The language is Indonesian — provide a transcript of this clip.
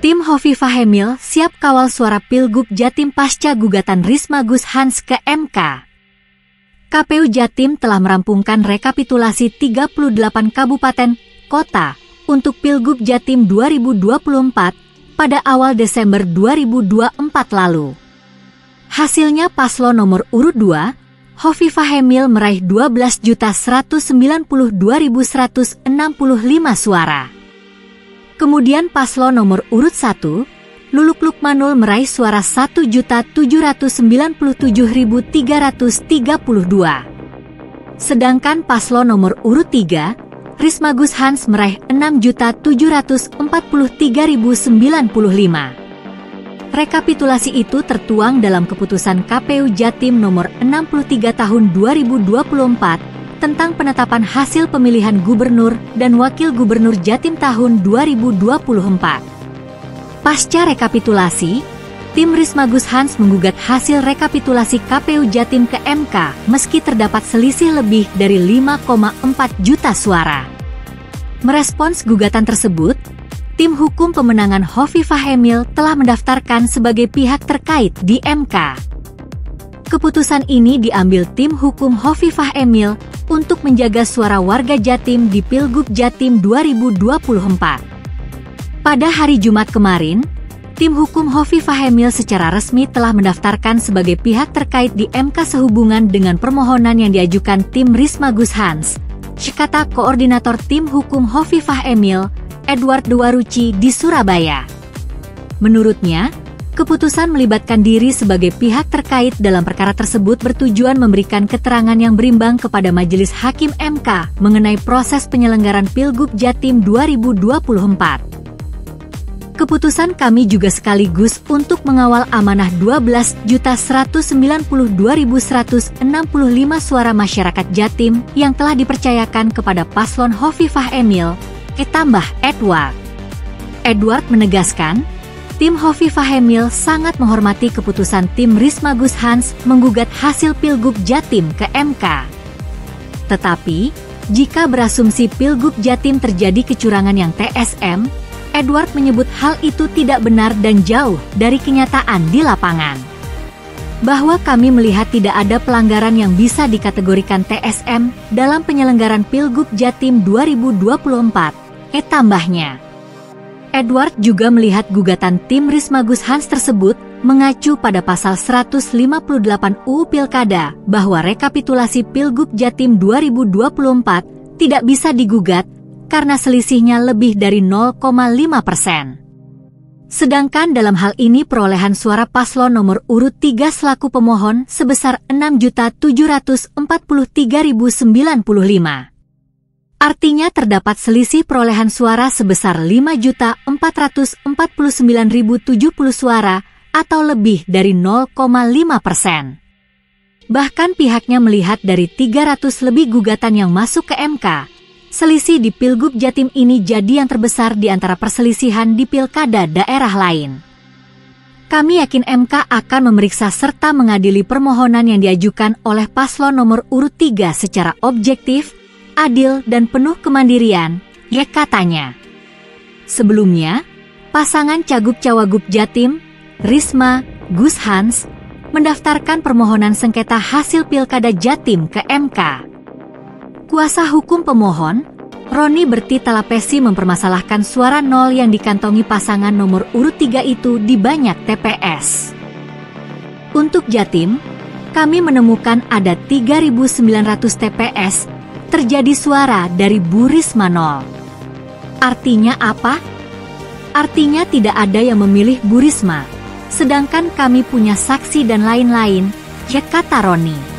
Tim Hovifah Emil siap kawal suara Pilgub Jatim pasca gugatan Risma Gus Hans ke MK. KPU Jatim telah merampungkan rekapitulasi 38 kabupaten kota untuk Pilgub Jatim 2024 pada awal Desember 2024 lalu. Hasilnya paslon nomor urut 2, Hovifah Emil meraih 12.192.165 suara. Kemudian paslon nomor urut 1, Luluk Lukmanul meraih suara 1.797.332. Sedangkan paslon nomor urut 3, Risma Gus Hans meraih 6.743.095. Rekapitulasi itu tertuang dalam keputusan KPU Jatim nomor 63 tahun 2024 tentang penetapan hasil pemilihan gubernur dan wakil gubernur Jatim tahun 2024. Pasca rekapitulasi, tim Risma Gus Hans menggugat hasil rekapitulasi KPU Jatim ke MK meski terdapat selisih lebih dari 5,4 juta suara. Merespons gugatan tersebut, tim hukum pemenangan Hovifah Emil telah mendaftarkan sebagai pihak terkait di MK. Keputusan ini diambil tim hukum Hovifah Emil untuk menjaga suara warga Jatim di Pilgub Jatim 2024. Pada hari Jumat kemarin, tim hukum Hovifah Emil secara resmi telah mendaftarkan sebagai pihak terkait di MK sehubungan dengan permohonan yang diajukan tim Risma Gus Hans, kata Koordinator Tim Hukum Hovifah Emil, Edward Dewaruci di Surabaya. Menurutnya, keputusan melibatkan diri sebagai pihak terkait dalam perkara tersebut bertujuan memberikan keterangan yang berimbang kepada Majelis Hakim MK mengenai proses penyelenggaraan Pilgub Jatim 2024. Keputusan kami juga sekaligus untuk mengawal amanah 12.192.165 suara masyarakat Jatim yang telah dipercayakan kepada paslon Hovifah Emil, tambah Edward. Edward menegaskan, tim Hovifah Emil sangat menghormati keputusan tim Risma Gus Hans menggugat hasil Pilgub Jatim ke MK. Tetapi, jika berasumsi Pilgub Jatim terjadi kecurangan yang TSM, Edward menyebut hal itu tidak benar dan jauh dari kenyataan di lapangan. Bahwa kami melihat tidak ada pelanggaran yang bisa dikategorikan TSM dalam penyelenggaraan Pilgub Jatim 2024, tambahnya. Edward juga melihat gugatan tim Risma Gus Hans tersebut mengacu pada pasal 158 UU Pilkada bahwa rekapitulasi Pilgub Jatim 2024 tidak bisa digugat karena selisihnya lebih dari 0,5%. Sedangkan dalam hal ini perolehan suara paslon nomor urut 3 selaku pemohon sebesar 6.743.095. Artinya terdapat selisih perolehan suara sebesar 5.449.070 suara atau lebih dari 0,5%. Bahkan pihaknya melihat dari 300 lebih gugatan yang masuk ke MK, selisih di Pilgub Jatim ini jadi yang terbesar di antara perselisihan di pilkada daerah lain. Kami yakin MK akan memeriksa serta mengadili permohonan yang diajukan oleh paslon nomor urut 3 secara objektif, adil dan penuh kemandirian, katanya. Sebelumnya, pasangan Cagup-Cawagup Jatim, Risma Gus Hans, mendaftarkan permohonan sengketa hasil Pilkada Jatim ke MK. Kuasa hukum pemohon, Roni Berti Talapesi mempermasalahkan suara nol yang dikantongi pasangan nomor urut 3 itu di banyak TPS. Untuk Jatim, kami menemukan ada 3.900 TPS terjadi suara dari Bu Risma nol. Artinya apa? Artinya tidak ada yang memilih Bu Risma, sedangkan kami punya saksi dan lain-lain, kata Roni.